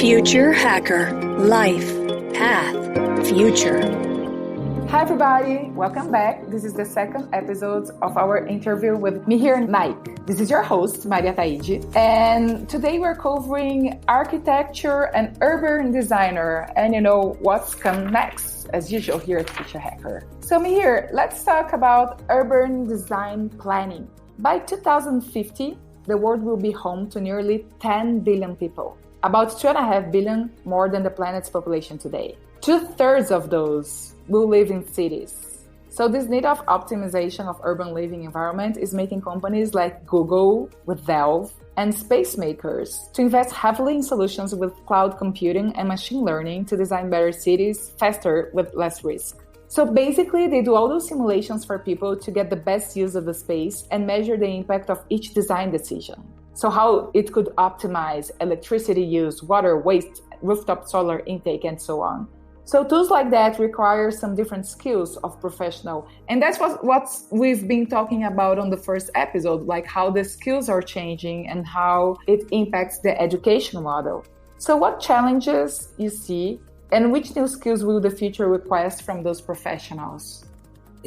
Future Hacker. Life. Path. Future. Hi everybody, welcome back. This is the second episode of our interview with Mihir Naik. This is your host, Maria Taide, and today we're covering architecture and urban designer, and what's come next, as usual here at Future Hacker. So Mihir, let's talk about urban design planning. By 2050, the world will be home to nearly 10 billion people, about 2.5 billion more than the planet's population today. 2/3 of those will live in cities. So this need of optimization of urban living environment is making companies like Google with Delve and space makers to invest heavily in solutions with cloud computing and machine learning to design better cities faster with less risk. So basically, they do all those simulations for people to get the best use of the space and measure the impact of each design decision. So how it could optimize electricity use, water, waste, rooftop solar intake, and so on. So tools like that require some different skills of professional. And that's what we've been talking about on the first episode, like how the skills are changing and how it impacts the education model. So what challenges you see and which new skills will the future request from those professionals?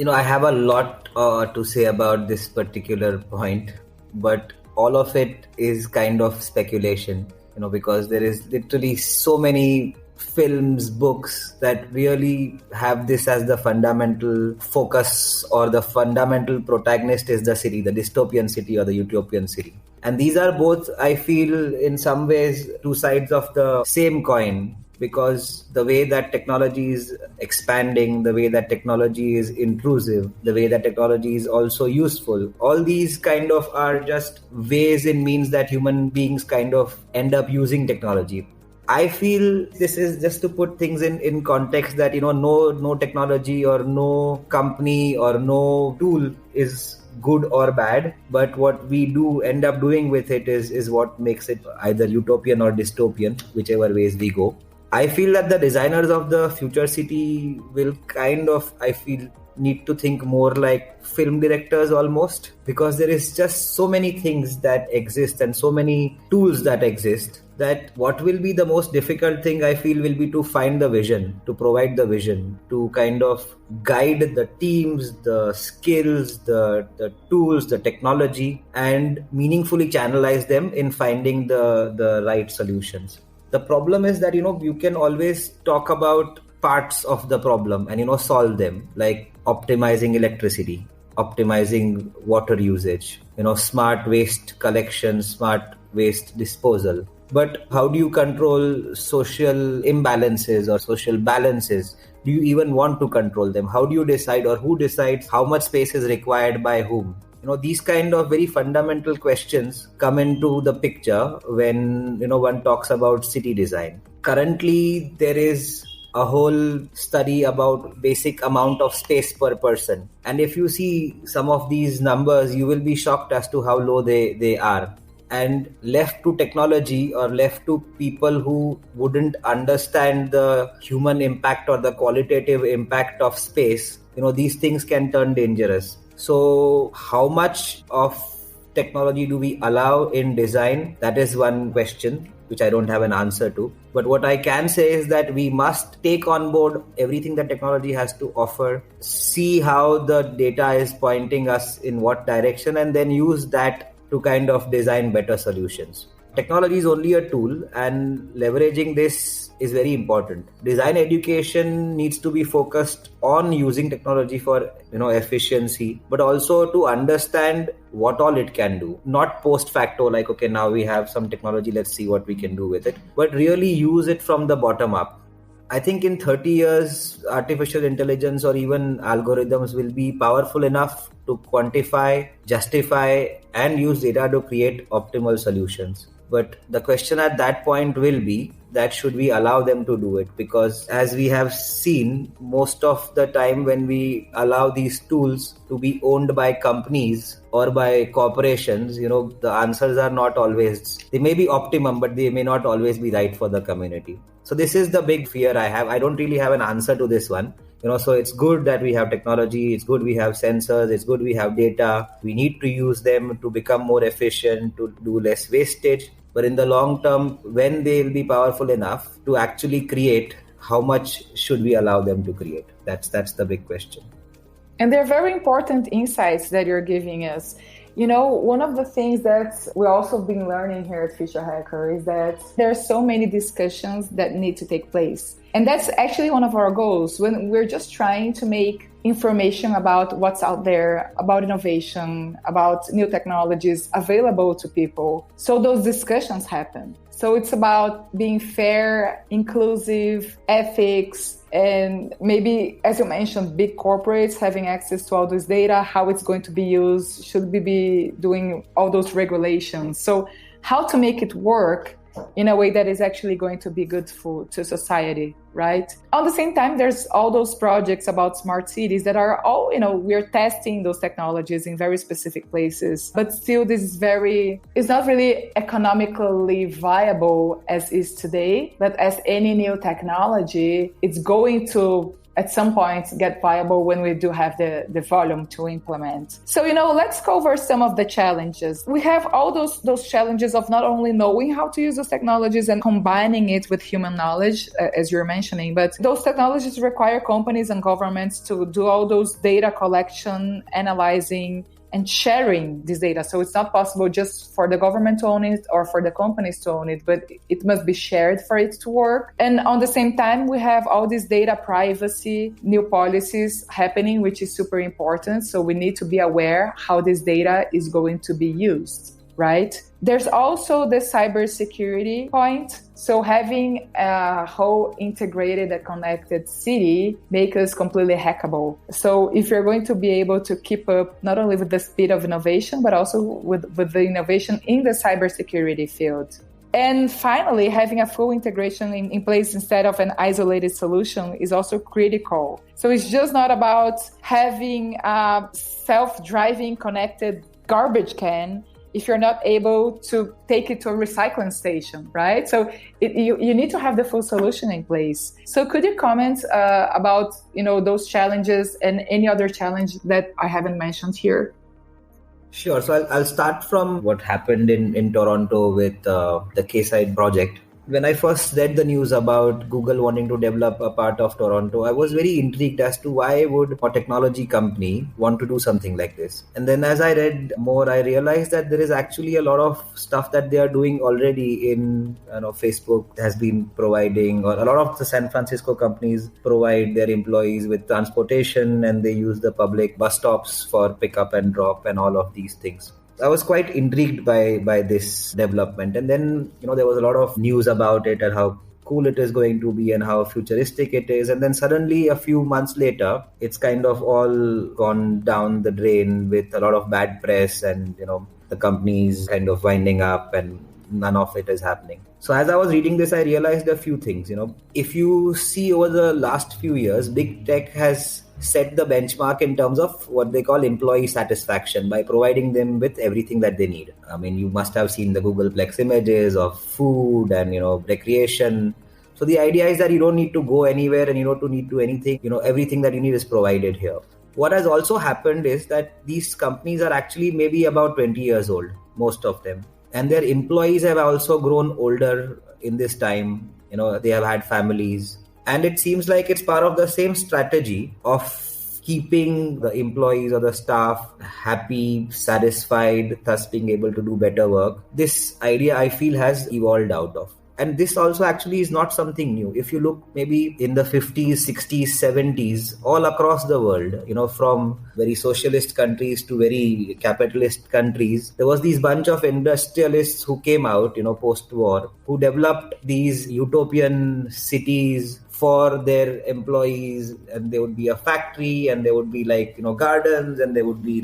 I have a lot to say about this particular point, but all of it is kind of speculation, because there is literally so many films, books that really have this as the fundamental focus, or the fundamental protagonist is the city, the dystopian city or the utopian city. And these are both, I feel, in some ways, two sides of the same coin, because the way that technology is expanding, the way that technology is intrusive, the way that technology is also useful, all these kind of are just ways and means that human beings kind of end up using technology. I feel this is just to put things in context that, no technology or no company or no tool is good or bad, but what we do end up doing with it is what makes it either utopian or dystopian, whichever ways we go. I feel that the designers of the future city will need to think more like film directors almost, because there is just so many things that exist and so many tools that exist, that what will be the most difficult thing, I feel, will be to find the vision, to provide the vision, to kind of guide the teams, the skills, the tools, the technology, and meaningfully channelize them in finding the right solutions. The problem is that, you can always talk about parts of the problem and, solve them, like optimizing electricity, optimizing water usage, smart waste collection, smart waste disposal. But how do you control social imbalances or social balances? Do you even want to control them? How do you decide, or who decides how much space is required by whom? These kind of very fundamental questions come into the picture when, one talks about city design. Currently, there is a whole study about basic amount of space per person. And if you see some of these numbers, you will be shocked as to how low they are. And left to technology, or left to people who wouldn't understand the human impact or the qualitative impact of space, these things can turn dangerous. So how much of technology do we allow in design? That is one question which I don't have an answer to. But what I can say is that we must take on board everything that technology has to offer, see how the data is pointing us in what direction, and then use that to kind of design better solutions. Technology is only a tool, and leveraging this is very important. Design education needs to be focused on using technology for, efficiency, but also to understand what all it can do. Not post facto, like, okay, now we have some technology, let's see what we can do with it, but really use it from the bottom up. I think in 30 years, artificial intelligence or even algorithms will be powerful enough to quantify, justify, and use data to create optimal solutions. But the question at that point will be that should we allow them to do it? Because as we have seen, most of the time when we allow these tools to be owned by companies or by corporations, the answers are not always, they may be optimum, but they may not always be right for the community. So this is the big fear I have. I don't really have an answer to this one. So it's good that we have technology, it's good we have sensors, it's good we have data. We need to use them to become more efficient, to do less wastage. But in the long term, when they will be powerful enough to actually create, how much should we allow them to create? That's the big question. And they're very important insights that you're giving us. One of the things that we also been learning here at Future Hacker is that there are so many discussions that need to take place. And that's actually one of our goals when we're just trying to make information about what's out there, about innovation, about new technologies available to people. So those discussions happen. So it's about being fair, inclusive, ethics, and maybe, as you mentioned, big corporates having access to all this data, how it's going to be used, should we be doing all those regulations? So how to make it work in a way that is actually going to be good to society, right? At the same time, there's all those projects about smart cities that are all, we're testing those technologies in very specific places, but still it's not really economically viable as is today, but as any new technology, it's going to at some point get viable when we do have the volume to implement. So, let's cover some of the challenges. We have all those challenges of not only knowing how to use those technologies and combining it with human knowledge, as you're mentioning, but those technologies require companies and governments to do all those data collection, analyzing, and sharing this data. So it's not possible just for the government to own it or for the companies to own it, but it must be shared for it to work. And on the same time, we have all these data privacy, new policies happening, which is super important. So we need to be aware how this data is going to be used, right? There's also the cybersecurity point. So having a whole integrated and connected city makes us completely hackable. So if you're going to be able to keep up not only with the speed of innovation, but also with the innovation in the cybersecurity field. And finally, having a full integration in place instead of an isolated solution is also critical. So it's just not about having a self-driving connected garbage can if you're not able to take it to a recycling station, right? So you need to have the full solution in place. So could you comment about those challenges and any other challenge that I haven't mentioned here? Sure. So I'll start from what happened in Toronto with the K-Side project. When I first read the news about Google wanting to develop a part of Toronto, I was very intrigued as to why would a technology company want to do something like this. And then as I read more, I realized that there is actually a lot of stuff that they are doing already in Facebook has been providing, or a lot of the San Francisco companies provide their employees with transportation, and they use the public bus stops for pickup and drop and all of these things. I was quite intrigued by this development. And then, there was a lot of news about it and how cool it is going to be and how futuristic it is. And then suddenly a few months later, it's kind of all gone down the drain with a lot of bad press and, the companies kind of winding up and none of it is happening. So as I was reading this, I realized a few things. If you see over the last few years, big tech has set the benchmark in terms of what they call employee satisfaction by providing them with everything that they need. I mean, you must have seen the Googleplex images of food and, recreation. So the idea is that you don't need to go anywhere and you don't need to do anything. Everything that you need is provided here. What has also happened is that these companies are actually maybe about 20 years old, most of them. And their employees have also grown older in this time. They have had families. And it seems like it's part of the same strategy of keeping the employees or the staff happy, satisfied, thus being able to do better work. This idea, I feel, has evolved out of. And this also actually is not something new. If you look maybe in the 50s, 60s, 70s, all across the world, from very socialist countries to very capitalist countries, there was these bunch of industrialists who came out, post-war, who developed these utopian cities for their employees, and there would be a factory and there would be gardens and there would be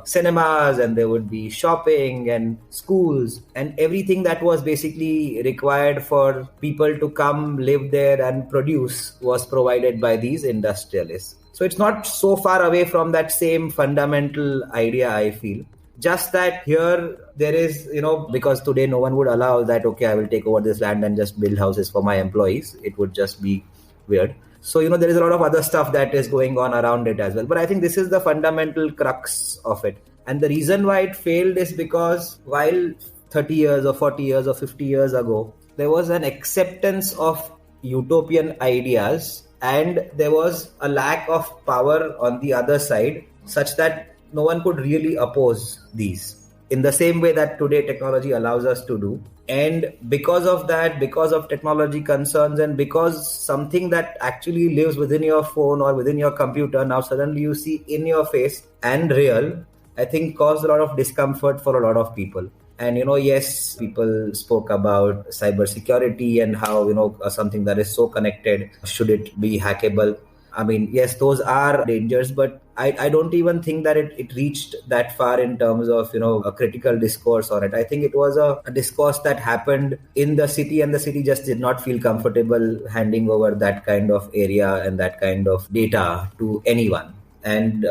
cinemas and there would be shopping and schools and everything that was basically required for people to come live there and produce was provided by these industrialists. So it's not so far away from that same fundamental idea, I feel. Just that here there is, because today no one would allow that, okay, I will take over this land and just build houses for my employees. It would just be weird. So, there is a lot of other stuff that is going on around it as well. But I think this is the fundamental crux of it. And the reason why it failed is because while 30 years or 40 years or 50 years ago, there was an acceptance of utopian ideas and there was a lack of power on the other side such that no one could really oppose these in the same way that today technology allows us to do. And because of that, because of technology concerns and because something that actually lives within your phone or within your computer now suddenly you see in your face and real, I think caused a lot of discomfort for a lot of people. And, yes, people spoke about cybersecurity and how, something that is so connected, should it be hackable? I mean, yes, those are dangers, but I don't even think that it reached that far in terms of, a critical discourse on it. I think it was a discourse that happened in the city and the city just did not feel comfortable handing over that kind of area and that kind of data to anyone. And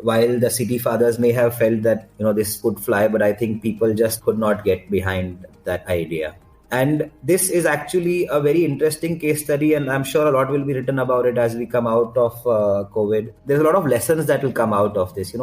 while the city fathers may have felt that, this could fly, but I think people just could not get behind that idea. And this is actually a very interesting case study, and I'm sure a lot will be written about it as we come out of COVID. There's a lot of lessons that will come out of this.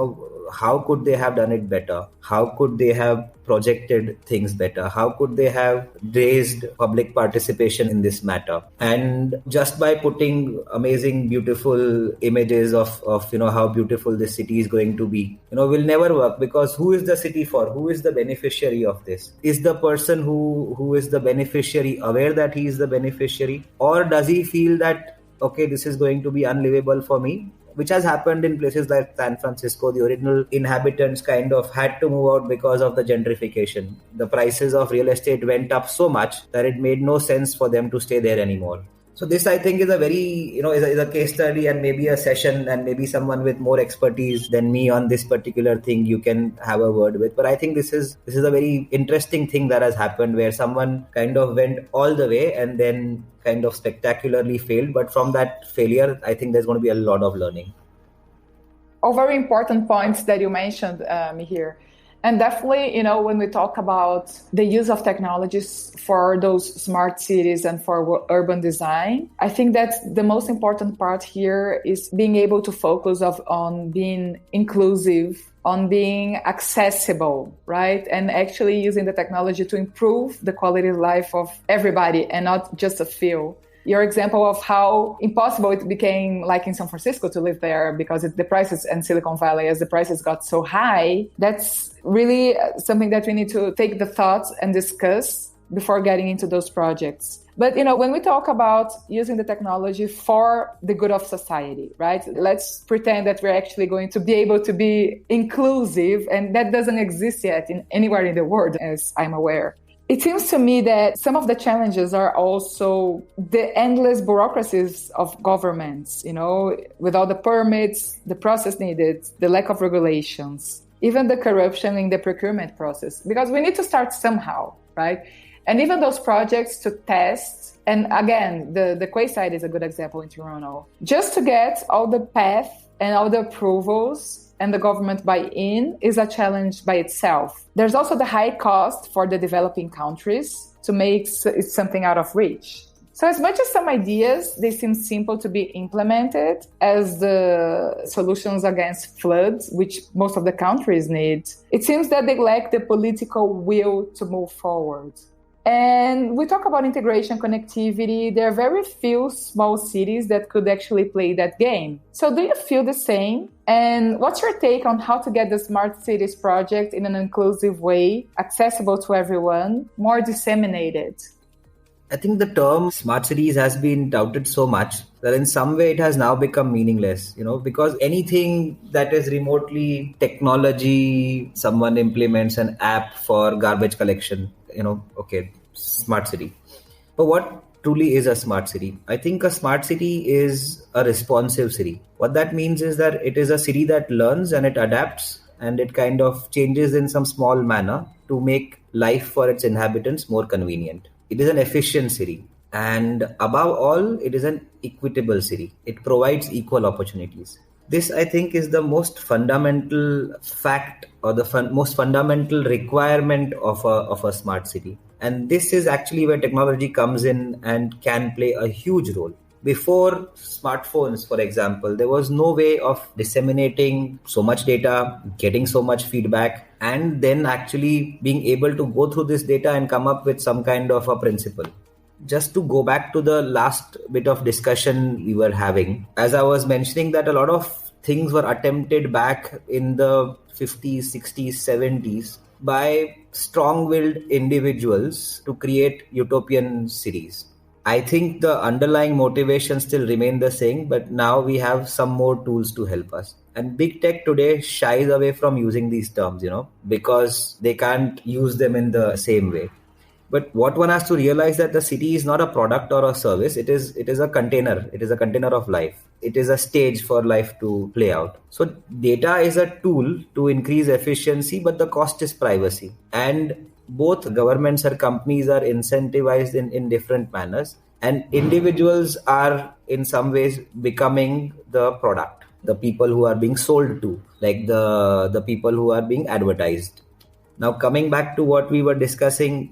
How could they have done it better? How could they have projected things better? How could they have raised public participation in this matter? And just by putting amazing, beautiful images of how beautiful this city is going to be, will never work, because who is the city for? Who is the beneficiary of this? Is the person who is the beneficiary aware that he is the beneficiary? Or does he feel that, okay, this is going to be unlivable for me? Which has happened in places like San Francisco. The original inhabitants kind of had to move out because of the gentrification. The prices of real estate went up so much that it made no sense for them to stay there anymore. So this, I think, is a very, is a case study and maybe a session, and maybe someone with more expertise than me on this particular thing you can have a word with. But I think this is a very interesting thing that has happened, where someone kind of went all the way and then kind of spectacularly failed. But from that failure, I think there's going to be a lot of learning. All very important points that you mentioned, Mihir. And definitely, when we talk about the use of technologies for those smart cities and for urban design, I think that's the most important part here is being able to focus on being inclusive, on being accessible, right? And actually using the technology to improve the quality of life of everybody and not just a few. Your example of how impossible it became, like in San Francisco, to live there because the prices, and Silicon Valley, as the prices got so high, that's really something that we need to take the thoughts and discuss before getting into those projects. But, when we talk about using the technology for the good of society, right? Let's pretend that we're actually going to be able to be inclusive, and that doesn't exist yet anywhere in the world, as I'm aware. It seems to me that some of the challenges are also the endless bureaucracies of governments, with all the permits, the process needed, the lack of regulations, even the corruption in the procurement process, because we need to start somehow, right? And even those projects to test, and again, the Quayside is a good example in Toronto, just to get all the path and all the approvals and the government buy-in is a challenge by itself. There's also the high cost for the developing countries to make it something out of reach. So as much as some ideas, they seem simple to be implemented as the solutions against floods, which most of the countries need, it seems that they lack the political will to move forward. And we talk about integration, connectivity. There are very few small cities that could actually play that game. So do you feel the same? And what's your take on how to get the Smart Cities project in an inclusive way, accessible to everyone, more disseminated? I think the term smart cities has been touted so much that in some way it has now become meaningless, because anything that is remotely technology, someone implements an app for garbage collection, okay, smart city. But what truly is a smart city? I think a smart city is a responsive city. What that means is that it is a city that learns and it adapts and it kind of changes in some small manner to make life for its inhabitants more convenient. It is an efficient city. And above all, it is an equitable city. It provides equal opportunities. This, I think, is the most fundamental fact or the most fundamental requirement of a smart city. And this is actually where technology comes in and can play a huge role. Before smartphones, for example, there was no way of disseminating so much data, getting so much feedback, and then actually being able to go through this data and come up with some kind of a principle. Just to go back to the last bit of discussion we were having, as I was mentioning that a lot of things were attempted back in the 50s, 60s, 70s by strong-willed individuals to create utopian cities. I think the underlying motivation still remain the same, but now we have some more tools to help us. And big tech today shies away from using these terms, because they can't use them in the same way. But what one has to realize that the city is not a product or a service. It is a container. It is a container of life. It is a stage for life to play out. So data is a tool to increase efficiency, but the cost is privacy. And both governments or companies are incentivized in different manners. And individuals are in some ways becoming the product, the people who are being sold to, like the people who are being advertised. Now, coming back to what we were discussing,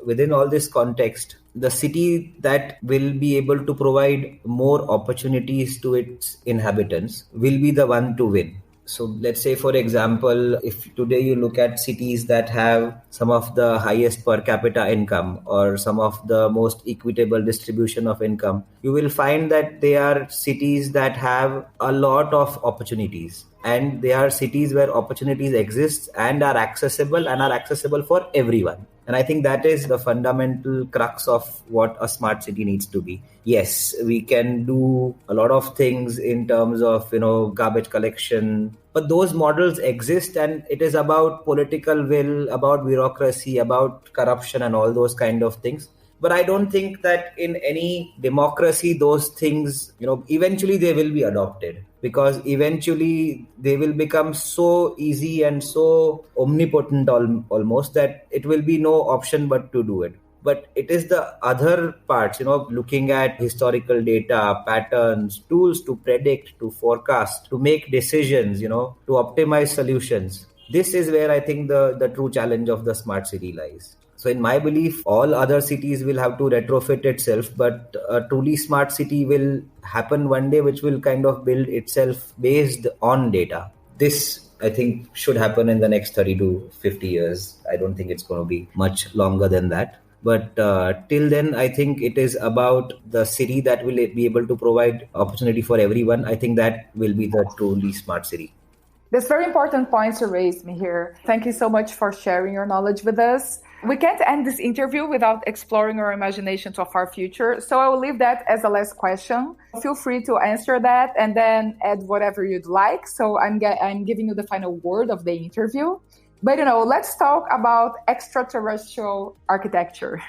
within all this context, the city that will be able to provide more opportunities to its inhabitants will be the one to win. So let's say, for example, if today you look at cities that have some of the highest per capita income or some of the most equitable distribution of income, you will find that they are cities that have a lot of opportunities. And they are cities where opportunities exist and are accessible for everyone. And I think that is the fundamental crux of what a smart city needs to be. Yes, we can do a lot of things in terms of, garbage collection, but those models exist, and it is about political will, about bureaucracy, about corruption and all those kind of things. But I don't think that in any democracy, those things, eventually they will be adopted, because eventually they will become so easy and so omnipotent almost that it will be no option but to do it. But it is the other parts, looking at historical data, patterns, tools to predict, to forecast, to make decisions, to optimize solutions. This is where I think the true challenge of the smart city lies. So in my belief, all other cities will have to retrofit itself, but a truly smart city will happen one day, which will kind of build itself based on data. This, I think, should happen in the next 30 to 50 years. I don't think it's going to be much longer than that. But till then, I think it is about the city that will be able to provide opportunity for everyone. I think that will be the truly smart city. That's very important points to raise, Mihir. Thank you so much for sharing your knowledge with us. We can't end this interview without exploring our imaginations of our future. So I will leave that as a last question. Feel free to answer that and then add whatever you'd like. So I'm giving you the final word of the interview. But, let's talk about extraterrestrial architecture.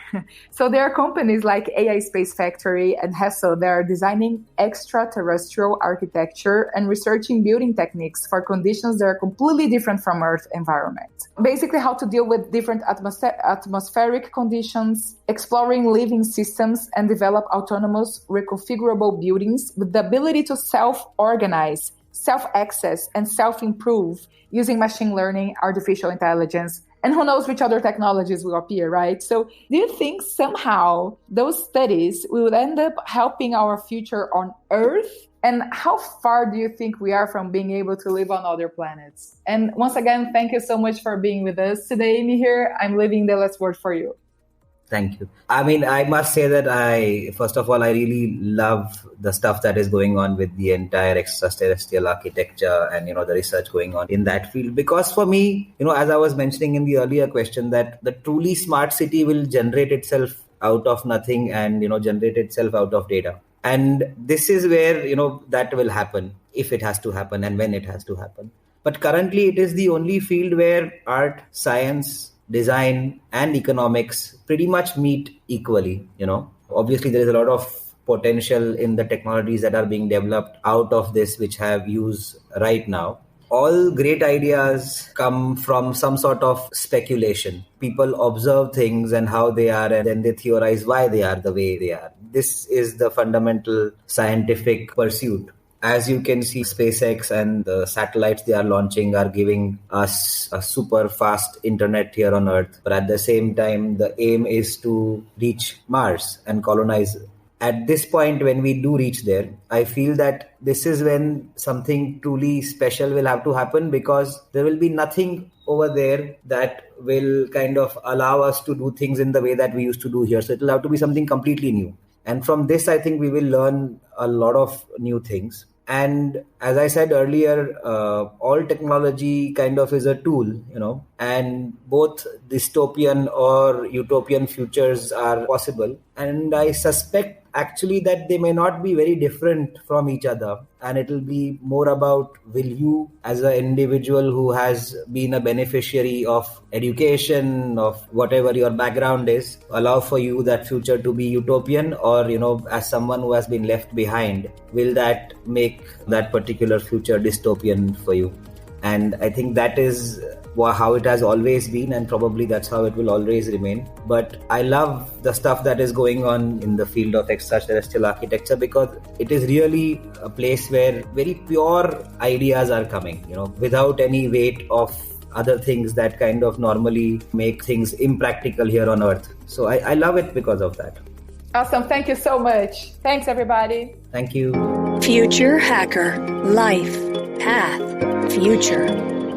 So there are companies like AI Space Factory and Hessel that are designing extraterrestrial architecture and researching building techniques for conditions that are completely different from Earth environment. Basically, how to deal with different atmospheric conditions, exploring living systems, and develop autonomous, reconfigurable buildings with the ability to self-organize, self-access, and self-improve using machine learning, artificial intelligence, and who knows which other technologies will appear, right? So do you think somehow those studies will end up helping our future on Earth? And how far do you think we are from being able to live on other planets? And once again, thank you so much for being with us today, Mihir. I'm leaving the last word for you. Thank you. I mean, I must say that first of all, I really love the stuff that is going on with the entire extraterrestrial architecture and, the research going on in that field. Because for me, as I was mentioning in the earlier question, that the truly smart city will generate itself out of nothing and, generate itself out of data. And this is where, that will happen, if it has to happen and when it has to happen. But currently, it is the only field where art, science, design and economics pretty much meet equally. Obviously there is a lot of potential in the technologies that are being developed out of this, which have use right now. All great ideas come from some sort of speculation. People observe things and how they are, and then they theorize why they are the way they are. This is the fundamental scientific pursuit. As you can see, SpaceX and the satellites they are launching are giving us a super fast internet here on Earth. But at the same time, the aim is to reach Mars and colonize at this point, when we do reach there, I feel that this is when something truly special will have to happen, because there will be nothing over there that will kind of allow us to do things in the way that we used to do here. So it will have to be something completely new. And from this, I think we will learn a lot of new things. And as I said earlier, all technology kind of is a tool, and both dystopian or utopian futures are possible. And I suspect actually that they may not be very different from each other. And it will be more about, will you as an individual who has been a beneficiary of education, of whatever your background is, allow for you that future to be utopian, or, as someone who has been left behind, will that make that particular future dystopian for you? And I think that is how it has always been, and probably that's how it will always remain. But I love the stuff that is going on in the field of extraterrestrial architecture, because it is really a place where very pure ideas are coming, without any weight of other things that kind of normally make things impractical here on Earth. So I love it because of that. Awesome. Thank you so much. Thanks, everybody. Thank you. Future Hacker. Life. Path. Future.